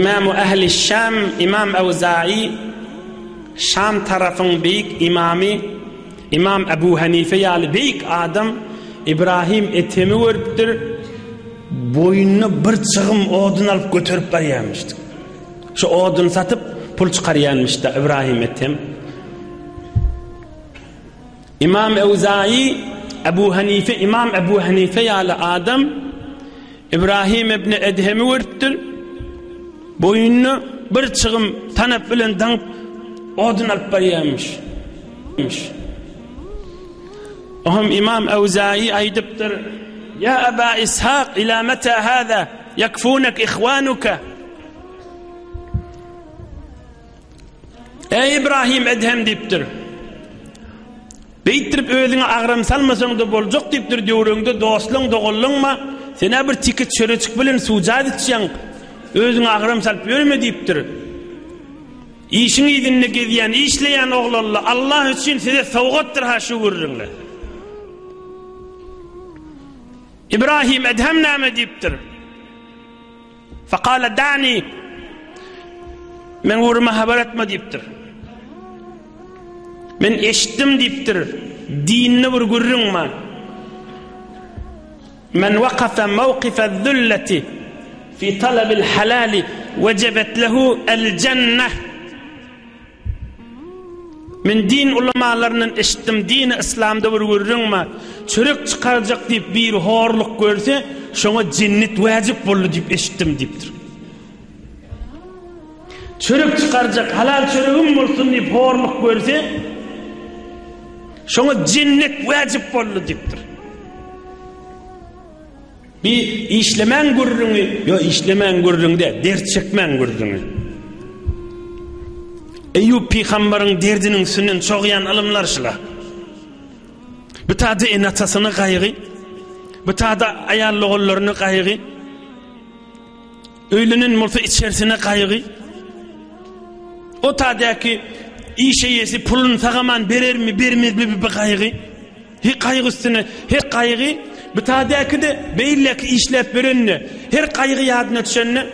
İmam-ı Ehl-i Şam, İmam Evza'i, Şam tarafın büyük imamı, İmam Ebu Hanife yalı büyük adam İbrahim Ethem'i veriptir. Boyununa bir çığım odun alıp götürüp barıyanmıştı. Şu odun satıp pul çıkarıyanmıştı İbrahim Ethem. İmam Evza'i, İmam Ebu Hanife yalı adam İbrahim İbni Edhem'i veriptir. Boyununu bir çığım tanıp bilen danıp odun alıp barıyanmış. Ohum İmam Evza'i aydıptır. Ya Eba İshak ila meta hâzâ yakfûnek ihvânuka. Ey İbrahim Edhem deyiptir. Beytirip özüne ağrım salmasan da bolcuk deyiptir diyorunda dostluğun doğullun ma sene bir tikit çörücük bilen sucad etsen özüne ağrım salp yürüme deyiptir. İşin idinle geziyen, işleyen oğlalla Allah için size savgattır ha şu vururlar. İbrahim Edhem name deyiptir. Fakale da'ni men vurma haber etme deyiptir. Men eşittim deyiptir. Dinini vurgurrun ma. Men vakafe mevkife zülleti fi talabil halali vecebet lehu el cenneh. Men din ulamalarının eşittim, dini İslam'da vurgurrun ma. Çörek çıkaracak deyip bir horluk görse şuna cennet vacip bollu deyip eşittim deyiptir. Çörek çıkaracak halal çöreğim olsun deyip horluk görse şuna cennet vacip bollu deyiptir. Bir işlemen görürünü, yo işlemen görürünü de dert çekmen görürünü. Eyyub Peygamber'in derdinin sünnen çoğuyan alımlar şıla. Bu tadı enatasını kaygı, bu tadı ayarlı oğullarını kaygı, öylünün multu içerisine kaygı, o tadaki iyi şeyesi pulun sağaman verir mi vermez mi bir kaygı, her kaygısını, her kaygı, bu tadaki de beyilleki işlep verenle, her kaygı yadına düşenle,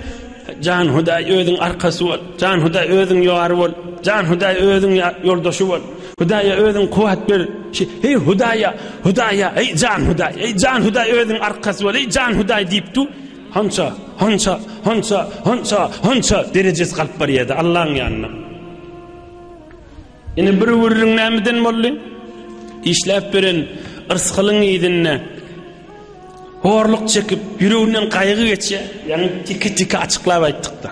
Can Huday özün arkası ol, Can Huday özün yuvarı ol, Can Huday özün yoldaşı ol, Hudaya özün kuvvet ver. Hey Hudaya, ey Can Huday, ey Can Huday özün arkası ol, ey Can Huday deyip tu. Hança derecesi kalp var ya da Allah'ın yanına. Yine bir vururun namiden mollu, işlep veren, ırskılın idinne, horluk çekip, yüreğinden kaygı geçe, yani tiki açıklayıp ayttık da.